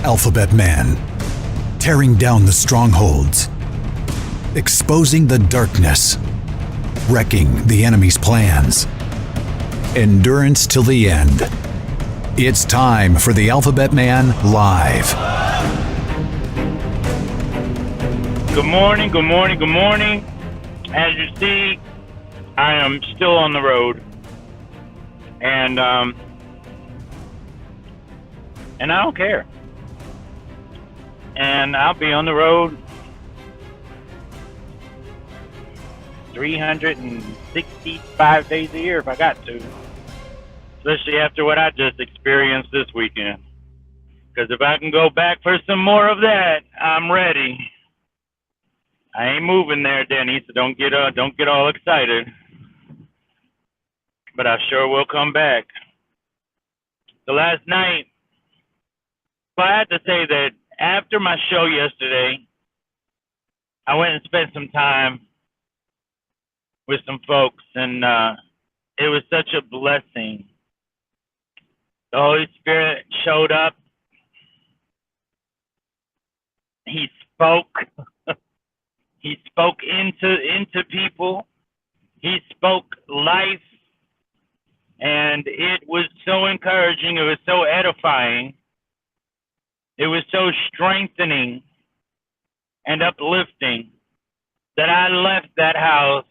Alphabet Man, tearing down the strongholds, exposing the darkness, wrecking the enemy's plans. Endurance till the end. It's time for the Alphabet Man Live. Good morning, good morning, good morning. As you see, I am still on the road. And I don't care. And I'll be on the road 365 days a year if I got to. Especially after what I just experienced this weekend. Because if I can go back for some more of that, I'm ready. I ain't moving there, Denny, so don't get all excited. But I sure will come back. So last night, well, I had to say that after my show yesterday, I went and spent some time with some folks, and it was such a blessing. The Holy Spirit showed up. He spoke. He spoke into people. He spoke life. And it was so encouraging. It was so edifying. It was so strengthening and uplifting that I left that house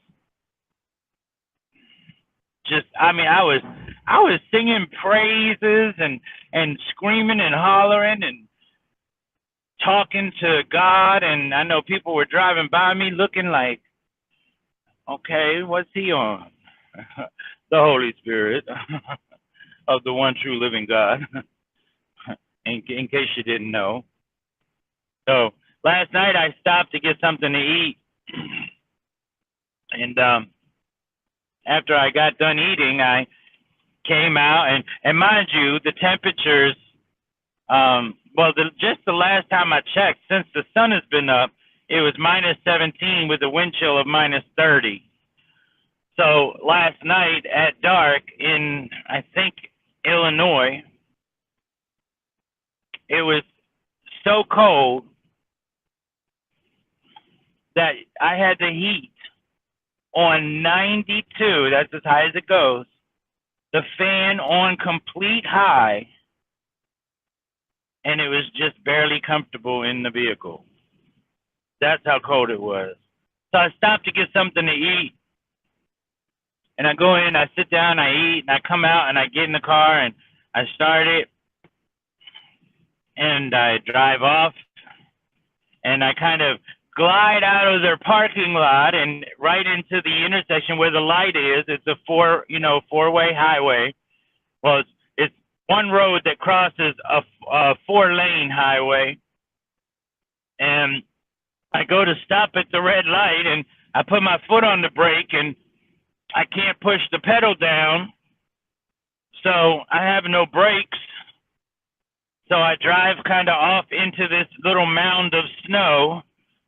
I was singing praises and screaming and hollering and talking to God, and I know people were driving by me looking like, okay, what's he on? The Holy Spirit of the one true living God. In case you didn't know. So last night I stopped to get something to eat. And after I got done eating, I came out. And mind you, the temperatures, just the last time I checked, since the sun has been up, it was minus 17 with a wind chill of minus 30. So last night at dark in, I think, Illinois, it was so cold that I had the heat on 92, that's as high as it goes, the fan on complete high, and it was just barely comfortable in the vehicle. That's how cold it was. So I stopped to get something to eat, and I go in, I sit down, I eat, and I come out, and I get in the car, and I start it, and I drive off, and I kind of glide out of their parking lot and right into the intersection where the light is. It's a four-way highway. Well, it's one road that crosses a four-lane highway, and I go to stop at the red light, and I put my foot on the brake, and I can't push the pedal down, so I have no brakes. So I drive kind of off into this little mound of snow.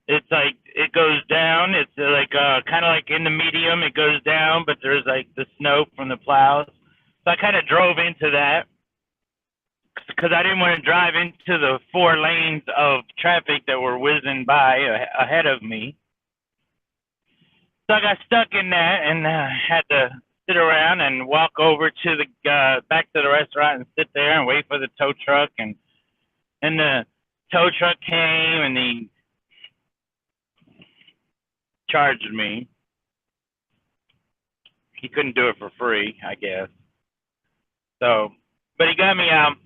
It's like it goes down. It's like kind of like in the medium. It goes down, but there's like the snow from the plows. So I kind of drove into that because I didn't want to drive into the 4 lanes of traffic that were whizzing by ahead of me. So I got stuck in that and had to sit around and walk over to the back to the restaurant and sit there and wait for the tow truck. And the tow truck came and he charged me. He couldn't do it for free, I guess. So, but he got me out.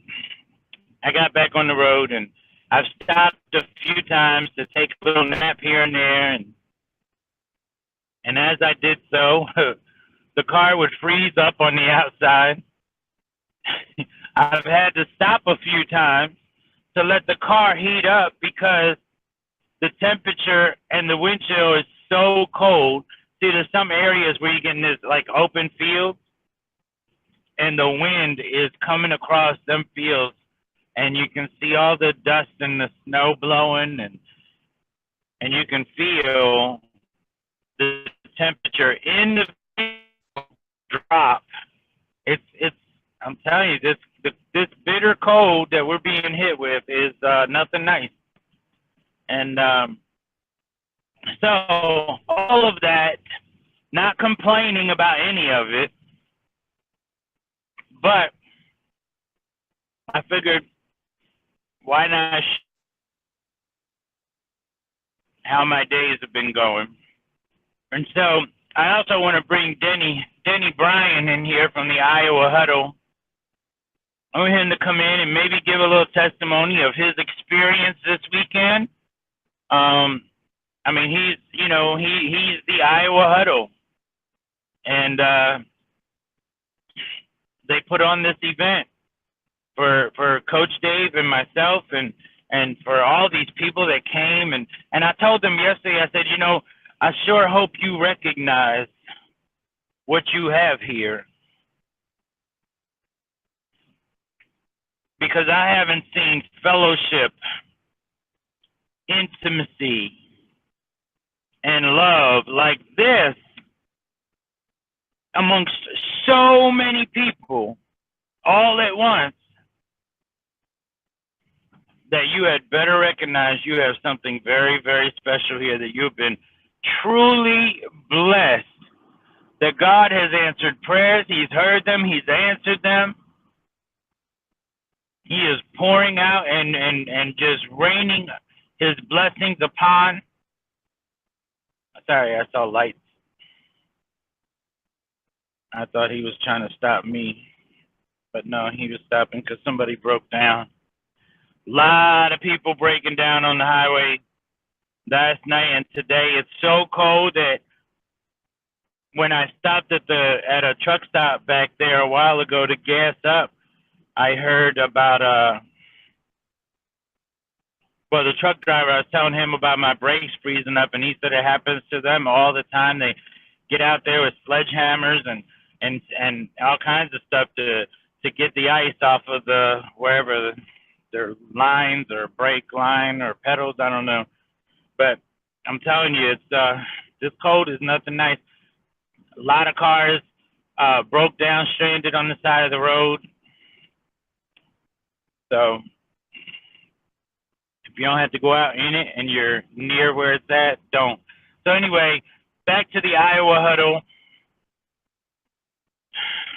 I got back on the road, and I've stopped a few times to take a little nap here and there, and as I did so, the car would freeze up on the outside. I've had to stop a few times to let the car heat up because the temperature and the wind chill is so cold. See, there's some areas where you get in this like open field, and the wind is coming across them fields, and you can see all the dust and the snow blowing, and you can feel the temperature in the field drop. I'm telling you, this this bitter cold that we're being hit with is nothing nice. And so all of that, not complaining about any of it, but I figured, why not how my days have been going. And so I also want to bring Denny Bryan in here from the Iowa Huddle. I want him to come in and maybe give a little testimony of his experience this weekend. I mean, he's the Iowa Huddle, and they put on this event for Coach Dave and myself, and for all these people that came. And I told them yesterday, I said, I sure hope you recognize what you have here, because I haven't seen fellowship, intimacy, and love like this amongst so many people all at once, that you had better recognize you have something very, very special here, that you've been truly blessed, that God has answered prayers. He's heard them. He's answered them. He is pouring out and just raining his blessings upon. Sorry, I saw lights. I thought he was trying to stop me, but no, he was stopping because somebody broke down. A lot of people breaking down on the highway last night and today. It's so cold that when I stopped at a truck stop back there a while ago to gas up, I heard about the truck driver, I was telling him about my brakes freezing up, and he said it happens to them all the time. They get out there with sledgehammers and all kinds of stuff to get the ice off of wherever their lines or brake line or pedals, I don't know. But I'm telling you, it's this cold is nothing nice. A lot of cars broke down, stranded on the side of the road. So if you don't have to go out in it and you're near where it's at, don't. So anyway, back to the Iowa Huddle.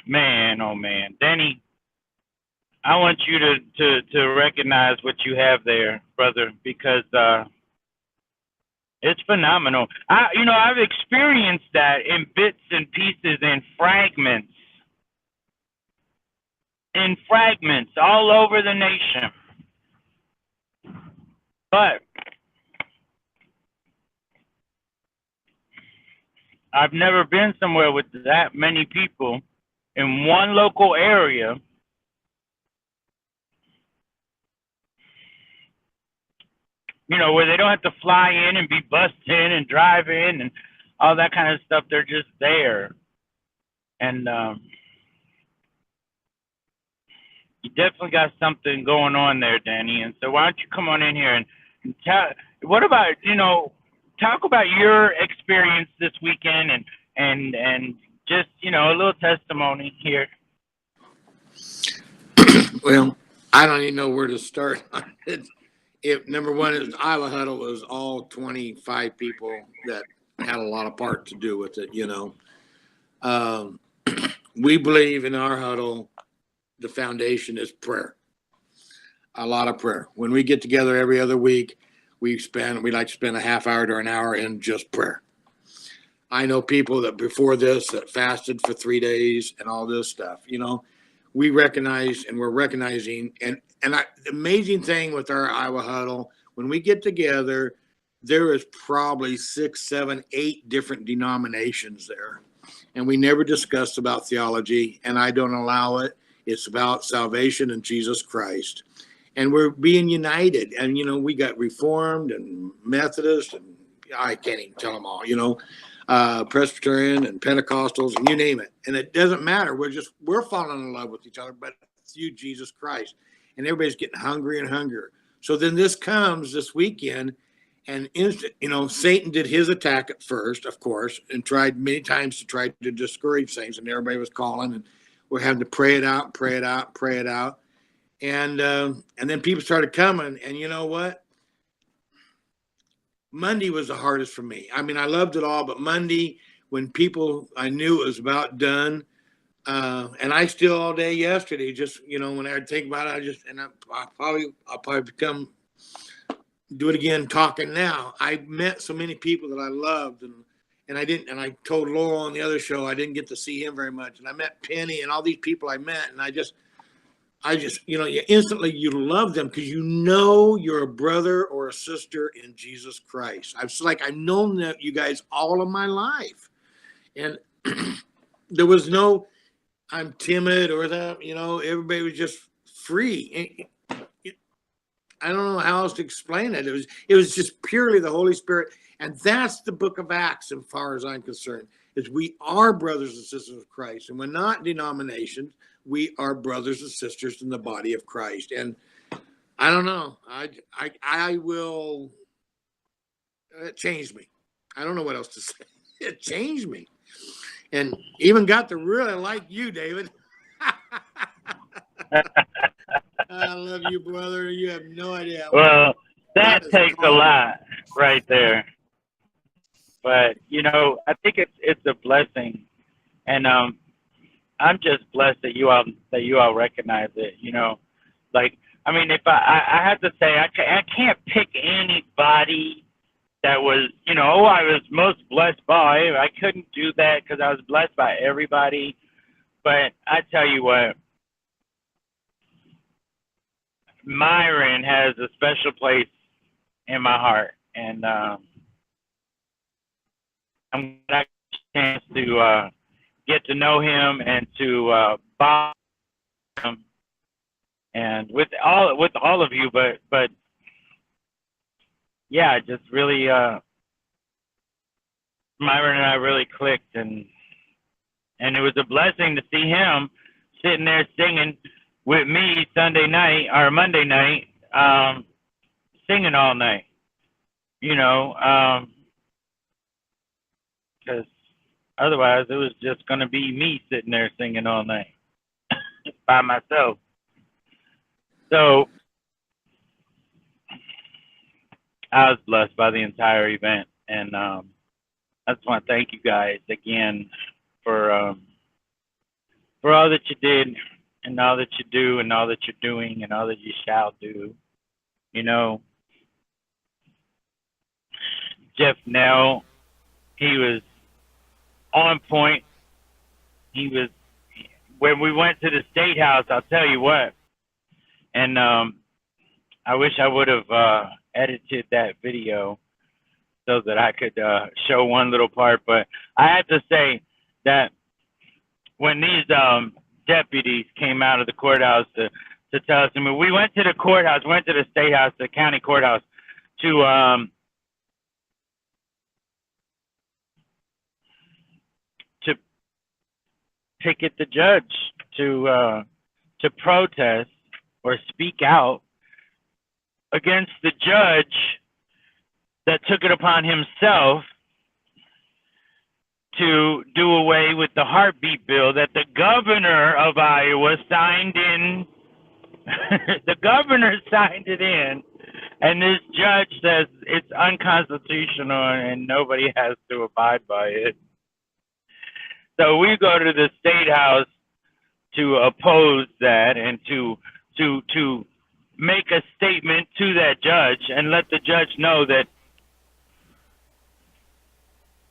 Man, oh man, Denny, I want you to recognize what you have there, brother, because it's phenomenal. I've experienced that in bits and pieces and fragments all over the nation. But I've never been somewhere with that many people in one local area. Where they don't have to fly in and be bussed in and drive in and all that kind of stuff. They're just there. And you definitely got something going on there, Danny. And so why don't you come on in here and tell, what about, talk about your experience this weekend and just, a little testimony here. Well, I don't even know where to start on it. If number one is Iowa Huddle was all 25 people that had a lot of part to do with it, we believe in our huddle, the foundation is prayer. A lot of prayer. When we get together every other week, we like to spend a half hour to an hour in just prayer. I know people that before this that fasted for 3 days and all this stuff, we recognize and we're recognizing the amazing thing with our Iowa Huddle, when we get together, there is probably 6, 7, 8 different denominations there. And we never discuss about theology, and I don't allow it. It's about salvation in Jesus Christ. And we're being united. And, we got Reformed and Methodist, and I can't even tell them all, Presbyterian and Pentecostals, and you name it. And it doesn't matter. We're falling in love with each other, but through Jesus Christ. And everybody's getting hungry and hungrier. So then this comes this weekend, and Satan did his attack at first, of course, and tried many times to try to discourage things, and everybody was calling. And we're having to pray it out, pray it out, pray it out. And then people started coming. And you know what? Monday was the hardest for me. I mean, I loved it all, but Monday, when people, I knew it was about done. And I still all day yesterday, just, you know, when I think about it, I'll probably become, do it again talking now. I met so many people that I loved, and I told Laurel on the other show, I didn't get to see him very much. And I met Penny and all these people I met, and I just, you know, you instantly, you love them because you know you're a brother or a sister in Jesus Christ. I've known that you guys all of my life. And there was no, I'm timid or that, you know, everybody was just free. I don't know how else to explain it. It was just purely the Holy Spirit. And that's the book of Acts, as far as I'm concerned, is we are brothers and sisters of Christ. And we're not denominations. We are brothers and sisters in the body of Christ. And I don't know. I will, it changed me. I don't know what else to say. It changed me. And even got to really like you, David. I love you, brother. You have no idea. Well, that takes a lot right there. But, you know, I think it's a blessing. And I'm just blessed that you all recognize it, you know. Like, I mean, if I have to say, I can't pick anybody that was, you know, I was most blessed by. I couldn't do that because I was blessed by everybody. But I tell you what, Myron has a special place in my heart. And I'm glad I got a chance to get to know him and to bond him, and with all of you. But yeah, just really, Myron and I really clicked, and it was a blessing to see him sitting there singing with me Sunday night or Monday night, singing all night, you know, because otherwise it was just going to be me sitting there singing all night by myself. So I was blessed by the entire event, and I just want to thank you guys again for all that you did, and all that you do, and all that you're doing, and all that you shall do. You know, Jeff Nell, he was on point. He was, when we went to the State House, I'll tell you what, and I wish I would have edited that video so that I could show one little part, but I have to say that when these deputies came out of the courthouse to tell us, I mean, we went to the courthouse, went to the State House, the county courthouse, to picket the judge, to protest or speak out against the judge that took it upon himself to do away with the heartbeat bill that the governor of Iowa signed in. The governor signed it in, and this judge says it's unconstitutional and nobody has to abide by it. So we go to the State House to oppose that and to make a statement to that judge and let the judge know that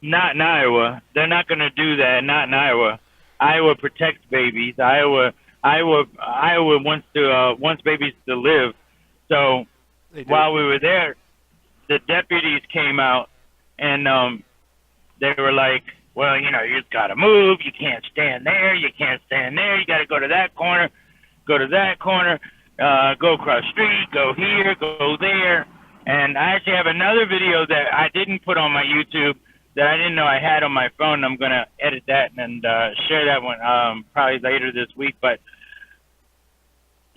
not in Iowa. They're not going to do that. Not in Iowa. Iowa protects babies. Iowa wants babies to live. So while we were there, the deputies came out and they were like, well, you know, you got to move. You can't stand there. You can't stand there. You got to go to that corner, go to that corner, go across the street, go here, go there. And I actually have another video that I didn't put on my YouTube that I didn't know I had on my phone. I'm going to edit that and share that one probably later this week. But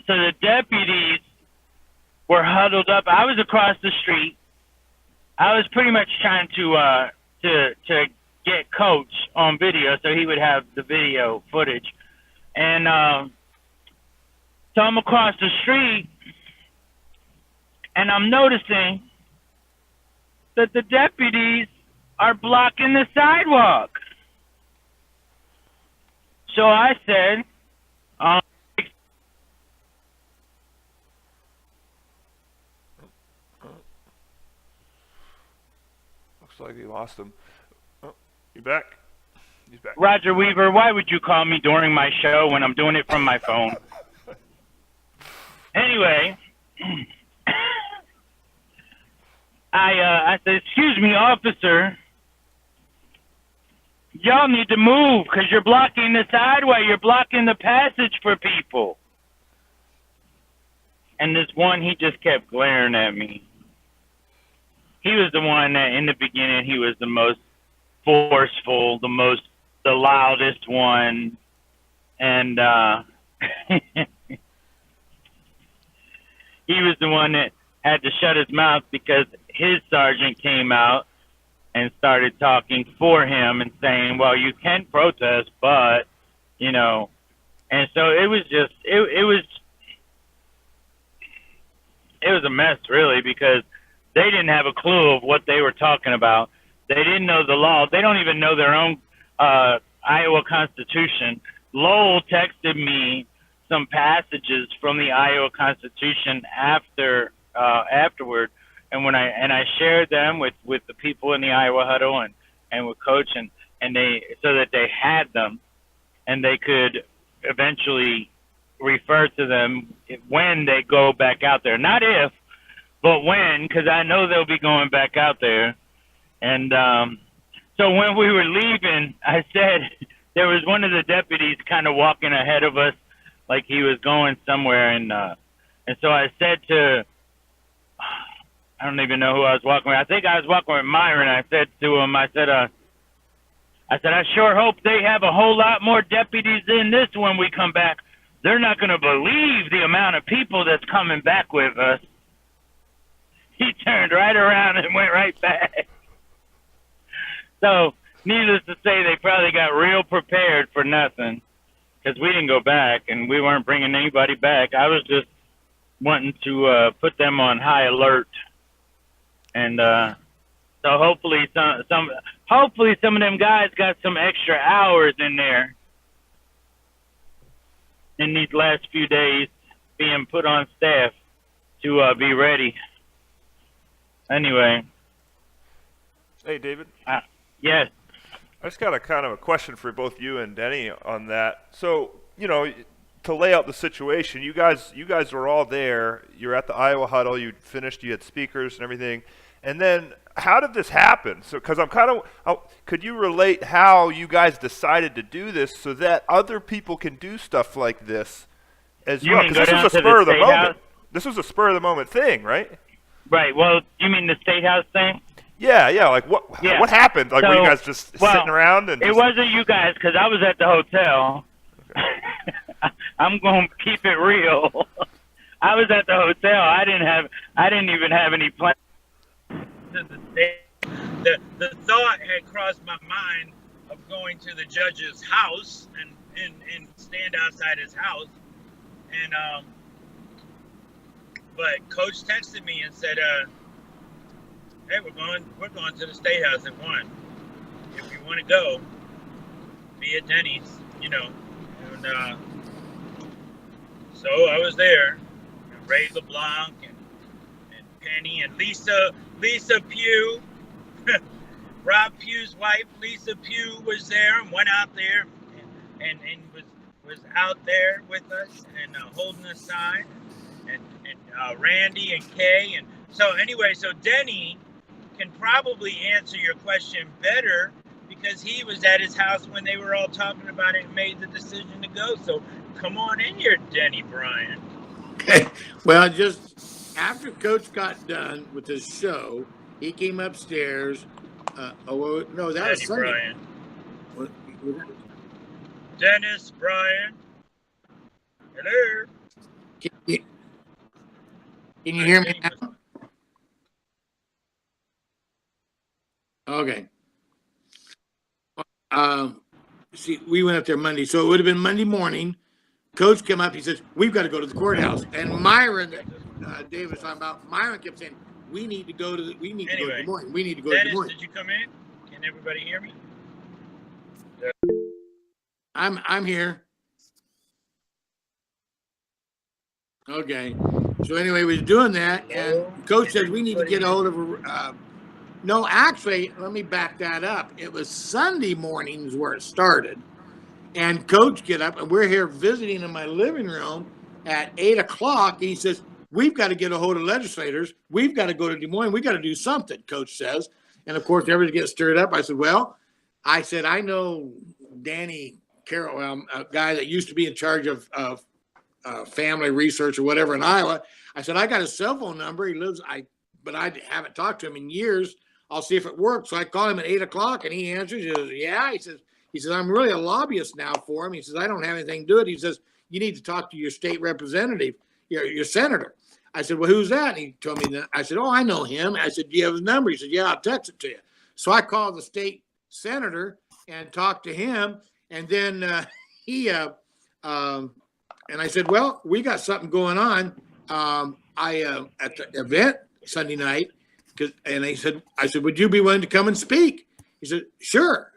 so the deputies were huddled up. I was across the street. I was pretty much trying to get Coach on video so he would have the video footage. And so I'm across the street, and I'm noticing that the deputies are blocking the sidewalk. So I said, Looks like we lost him. Oh, you back? He's back. Roger Weaver, why would you call me during my show when I'm doing it from my phone? Anyway, I said, excuse me, officer. Y'all need to move because you're blocking the sideway. You're blocking the passage for people. And this one, he just kept glaring at me. He was the one that in the beginning, he was the most forceful, the loudest one. And he was the one that had to shut his mouth because his sergeant came out and started talking for him and saying, well, you can protest, but, you know. And so it was just, it was a mess, really, because they didn't have a clue of what they were talking about. They didn't know the law. They don't even know their own Iowa Constitution. Lowell texted me some passages from the Iowa Constitution afterward, and when I shared them with the people in the Iowa huddle and with Coach, and they, so that they had them and they could eventually refer to them when they go back out there. Not if, but when, because I know they'll be going back out there. And so when we were leaving, I said, there was one of the deputies kind of walking ahead of us like he was going somewhere. And so I said to, I don't even know who I was walking with. I think I was walking with Myron. I said to him, I said, I sure hope they have a whole lot more deputies in this when we come back. They're not going to believe the amount of people that's coming back with us. He turned right around and went right back. So, needless to say, they probably got real prepared for nothing because we didn't go back and we weren't bringing anybody back. I was just wanting to put them on high alert. And so hopefully some of them guys got some extra hours in there in these last few days being put on staff to be ready. Anyway. Hey, David. Yes. I just got a kind of a question for both you and Denny on that. So, you know, to lay out the situation, you guys were all there. You're at the Iowa huddle. You finished. You had speakers and everything. And then, how did this happen? So, because could you relate how you guys decided to do this so that other people can do stuff like this as well? Because this was a spur of the moment. This was a spur of the moment thing, right? Right. Well, you mean the State House thing? Yeah. Like what? Yeah. What happened? Like, were you guys just sitting around and? It wasn't you guys because I was at the hotel. Okay. I'm going to keep it real. I was at the hotel. I didn't even have any plans. The thought had crossed my mind of going to the judge's house and stand outside his house, and but Coach texted me and said, "Hey, we're going to the State House at 1. If you want to go, be at Denny's, you know." And so I was there. And Ray LeBlanc and Penny and Lisa Pugh, Rob Pugh's wife, Lisa Pugh, was there and went out there and was out there with us and holding the sign, and Randy and Kay. And so anyway, so Denny can probably answer your question better because he was at his house when they were all talking about it and made the decision to go. So come on in here, Denny Bryan. Okay. Well, just after Coach got done with his show, he came upstairs. That Denny was Sunday. Bryan. Dennis Bryan. Hello. Can you hear me now? Okay. See, we went up there Monday, so it would have been Monday morning. Coach came up. He says, "We've got to go to the courthouse." And Myron, Davis talking about, Myron kept saying, "We need to go to go to Des Moines. We need to go to Des Dennis, Moines." did you come in? Can everybody hear me? I'm here. Okay. So anyway, we was doing that, and Coach said we need to get a hold of. No, actually, let me back that up. It was Sunday mornings where it started, and Coach get up, and we're here visiting in my living room at 8:00. He says, "We've got to get a hold of legislators. We've got to go to Des Moines. We got to do something." Coach says, and of course, everybody gets stirred up. I said, "Well," I said, "I know Danny Carroll, a guy that used to be in charge of family research or whatever in Iowa." I said, "I got his cell phone number. He lives, but I haven't talked to him in years. I'll see if it works." So I call him at 8:00, and he answers. He says, "Yeah." He says, "I'm really a lobbyist now for him." He says, "I don't have anything to do it." He says, "You need to talk to your state representative, your senator." I said, "Well, who's that?" And he told me that. I said, "Oh, I know him." I said, "Do you have his number?" He said, "Yeah, I'll text it to you." So I called the state senator and talked to him. And then and I said, "Well, we got something going on. At the event Sunday night." And I said, "Would you be willing to come and speak?" He said, "Sure."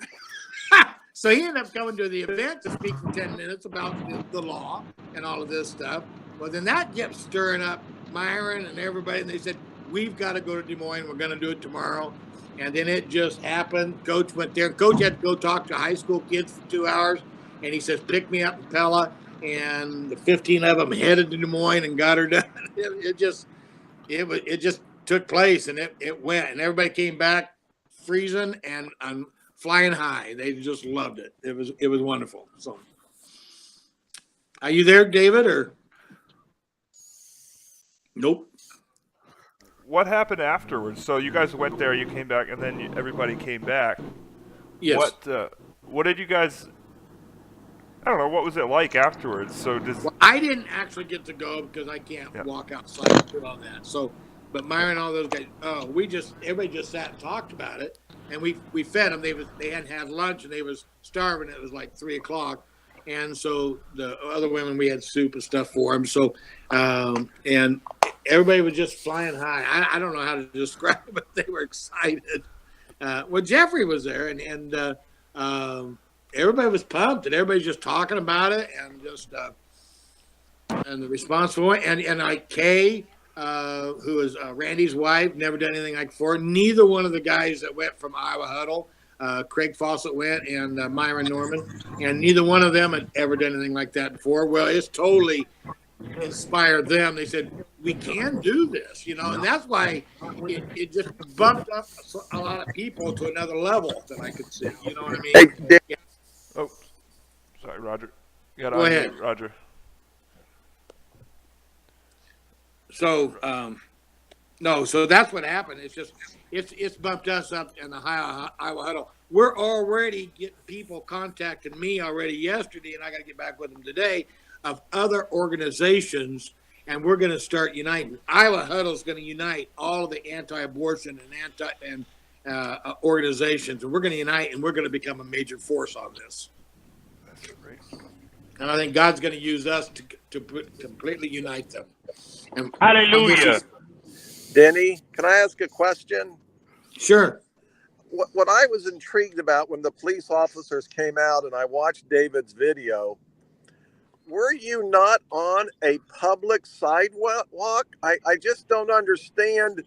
So he ended up coming to the event to speak for 10 minutes about the law and all of this stuff. Well, then that kept stirring up Myron and everybody. And they said, "We've got to go to Des Moines. We're going to do it tomorrow." And then it just happened. Coach went there. Coach had to go talk to high school kids for 2 hours. And he says, "Pick me up in Pella." And the 15 of them headed to Des Moines and got her done. It just took place, and it went. And everybody came back freezing and flying high. They just loved it. It was wonderful. So, are you there, David, or nope? What happened afterwards? So you guys went there, you came back, and then everybody came back. Yes. What did you guys? I don't know. What was it like afterwards? So Well, I didn't actually get to go because I can't walk outside and do all that. So, but Myron and all those guys, everybody just sat and talked about it, and we fed them. They hadn't had lunch and they was starving. It was like 3:00, and so the other women, we had soup and stuff for them. So, and everybody was just flying high. I don't know how to describe it, but they were excited. Well, Jeffrey was there, and everybody was pumped, and everybody's just talking about it, and just and the response for it, and like Kay, who is Randy's wife, never done anything like before. Neither one of the guys that went from Iowa Huddle, Craig Fawcett went, and Myron Norman, and neither one of them had ever done anything like that before. Well, it's totally inspired them. They said, "We can do this," and that's why it just bumped up a lot of people to another level that I could see. You know what I mean? Hey, Yeah. Oh, sorry, Roger. You Go ahead, Roger. So, so that's what happened. It's just it's bumped us up in the Iowa Huddle. We're already getting people contacting me already yesterday, and I got to get back with them today, of other organizations, and we're going to start uniting. Iowa Huddle is going to unite all of the anti-abortion and organizations, and we're going to unite, and we're going to become a major force on this. That's great. And I think God's going to use us to completely unite them. And Hallelujah. Denny, can I ask a question? Sure. What I was intrigued about when the police officers came out and I watched David's video, were you not on a public sidewalk? I just don't understand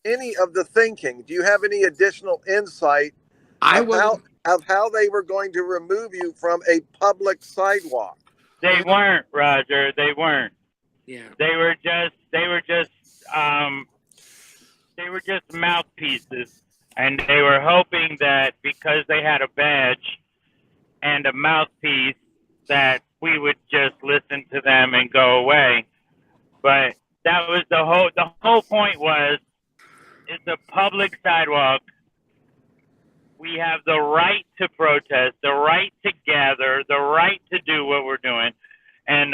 any of the thinking. Do you have any additional insight of how they were going to remove you from a public sidewalk? They weren't, Roger. They weren't. Yeah. They were just mouthpieces, and they were hoping that because they had a badge and a mouthpiece that we would just listen to them and go away. But that was the whole point was, it's a public sidewalk. We have the right to protest, the right to gather, the right to do what we're doing. And,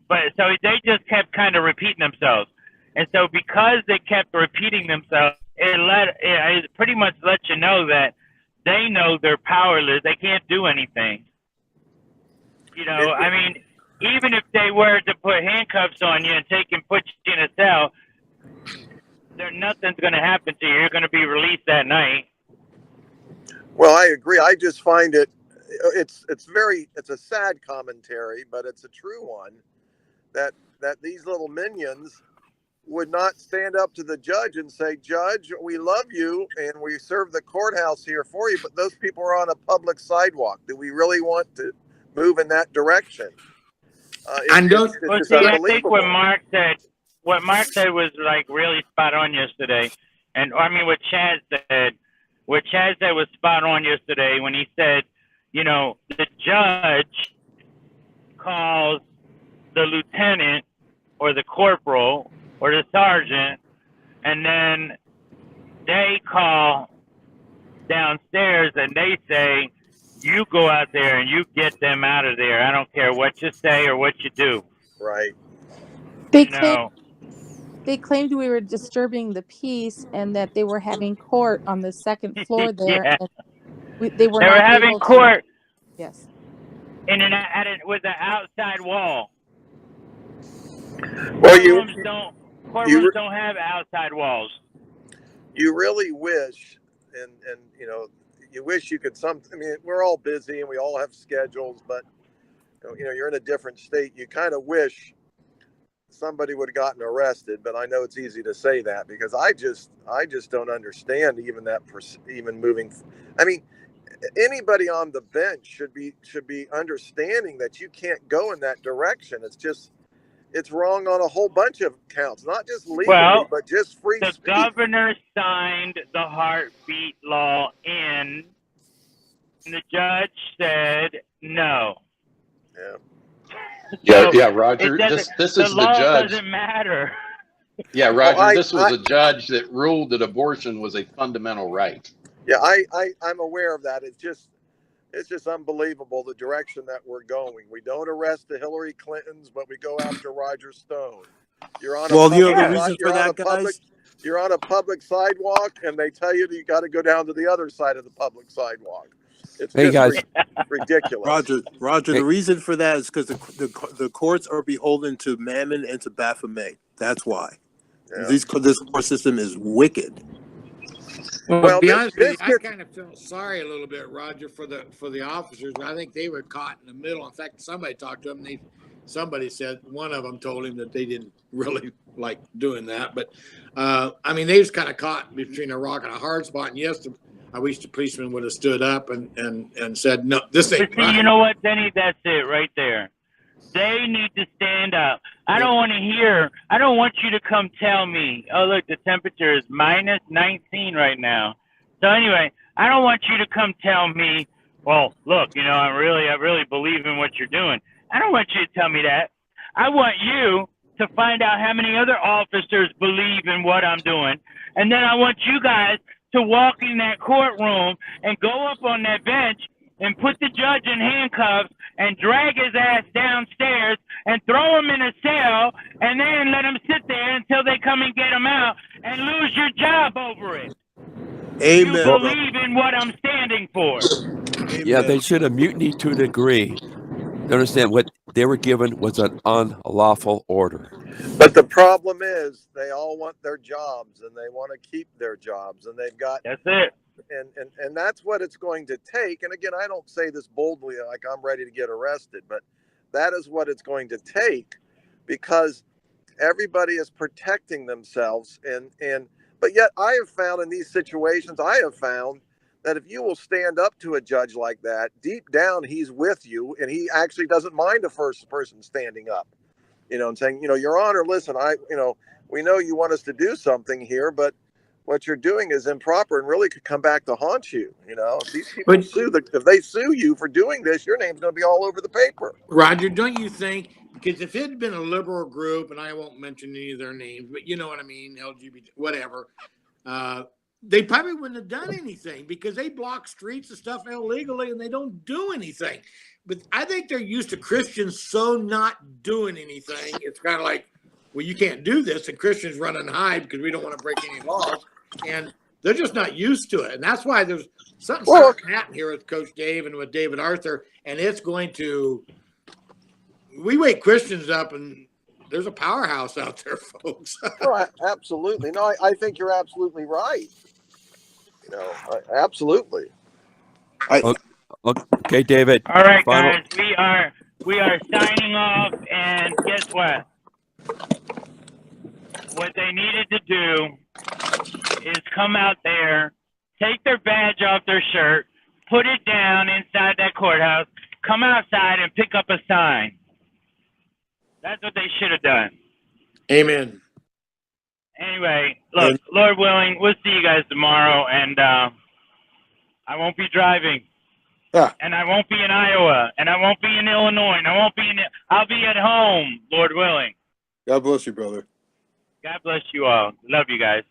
but so they just kept kind of repeating themselves. And so because they kept repeating themselves, it pretty much lets you know that they know they're powerless. They can't do anything. You know, I mean, even if they were to put handcuffs on you and put you in a cell, nothing's going to happen to you. You're going to be released that night. Well, I agree. I just find it's a sad commentary, but it's a true one that these little minions would not stand up to the judge and say, Judge, we love you and we serve the courthouse here for you, but those people are on a public sidewalk. Do we really want to move in that direction? I think what Mark said was like really spot on yesterday. And I mean, what Chad said was spot on yesterday when he said, you know, the judge calls the lieutenant or the corporal or the sergeant, and then they call downstairs and they say, you go out there and you get them out of there. I don't care what you say or what you do. Right. They claimed we were disturbing the peace and that they were having court on the second floor there. Yeah. And they were having court. Yes. With an outside wall. Well, courtrooms don't have outside walls. You really wish, and you know, you wish you could I mean, we're all busy and we all have schedules, but you know, you're in a different state. You kind of wish somebody would have gotten arrested, but I know it's easy to say that because I just don't understand even moving. I mean, anybody on the bench should be understanding that you can't go in that direction. It's wrong on a whole bunch of counts, not just legally, but just free speech. The governor signed the heartbeat law and the judge said no. Yeah. Yeah, Roger. This is the judge. Doesn't matter. Yeah, Roger. This was a judge that ruled that abortion was a fundamental right. Yeah, I'm aware of that. It's just unbelievable the direction that we're going. We don't arrest the Hillary Clintons, but we go after Roger Stone. You're on a public sidewalk, and they tell you that you got to go down to the other side of the public sidewalk. It's ridiculous. Roger. The reason for that is because the courts are beholden to Mammon and to Baphomet. That's why. Yeah. This court system is wicked. Well, to be honest with you, I kind of feel sorry a little bit, Roger, for the officers. I think they were caught in the middle. In fact, somebody talked to them. Somebody said one of them told him that they didn't really like doing that. But I mean, they was kind of caught between a rock and a hard spot. And yes, I wish the policeman would have stood up and said, no, this ain't right. You know what, Denny? That's it right there. They need to stand up. I don't want you to come tell me, oh, look, the temperature is minus 19 right now. So anyway, I don't want you to come tell me, well, look, you know, I really believe in what you're doing. I don't want you to tell me that. I want you to find out how many other officers believe in what I'm doing. And then I want you guys to walk in that courtroom and go up on that bench and put the judge in handcuffs and drag his ass downstairs and throw him in a cell and then let him sit there until they come and get him out and lose your job over it. Amen. You believe in what I'm standing for. Amen. Yeah, they should have mutinied to a degree. You understand what they were given was an unlawful order. But the problem is they all want their jobs and they want to keep their jobs and they've got. That's it. And that's what it's going to take. And again, I don't say this boldly like I'm ready to get arrested, but that is what it's going to take because everybody is protecting themselves. But yet I have found in these situations, that if you will stand up to a judge like that, deep down, he's with you and he actually doesn't mind a first person standing up, you know, and saying, you know, Your Honor, listen, we know you want us to do something here, but what you're doing is improper and really could come back to haunt you. You know, if these people if they sue you for doing this, your name's going to be all over the paper. Roger, don't you think? Because if it had been a liberal group, and I won't mention any of their names, but you know what I mean, LGBT, whatever, they probably wouldn't have done anything because they block streets and stuff illegally and they don't do anything. But I think they're used to Christians so not doing anything. It's kind of like, well, you can't do this, and Christians run and hide because we don't want to break any laws. And they're just not used to it. And that's why there's something happening here with Coach Dave and with David Arthur. And it's going to we wake Christians up, and there's a powerhouse out there, folks. Oh, absolutely. No, I think you're absolutely right. You know, absolutely. Okay, David. All right, final- guys, we are signing off, and guess what? What they needed to do is come out there, take their badge off their shirt, put it down inside that courthouse, come outside and pick up a sign. That's what they should have done. Amen. Anyway, look, Lord willing, we'll see you guys tomorrow, and I won't be driving. Yeah. And I won't be in Iowa, and I won't be in Illinois, and I'll be at home, Lord willing. God bless you, brother. God bless you all. Love you guys.